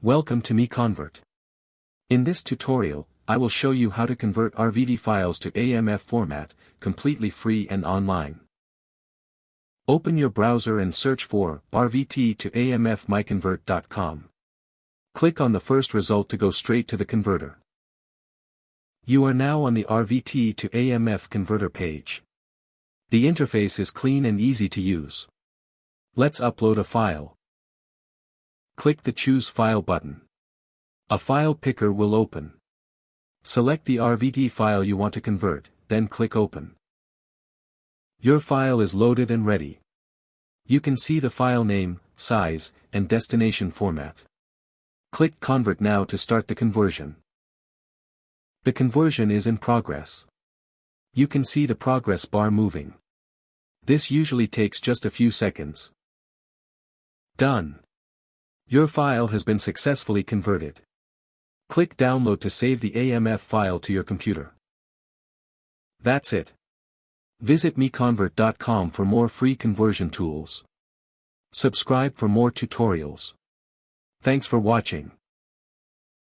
Welcome to MiConvert. In this tutorial, I will show you how to convert RVT files to AMF format, completely free and online. Open your browser and search for RVT to AMF MiConvert.com. Click on the first result to go straight to the converter. You are now on the RVT to AMF converter page. The interface is clean and easy to use. Let's upload a file. Click the Choose File button. A file picker will open. Select the RVT file you want to convert, then click Open. Your file is loaded and ready. You can see the file name, size, and destination format. Click Convert now to start the conversion. The conversion is in progress. You can see the progress bar moving. This usually takes just a few seconds. Done. Your file has been successfully converted. Click Download to save the AMF file to your computer. That's it. Visit MiConvert.com for more free conversion tools. Subscribe for more tutorials. Thanks for watching.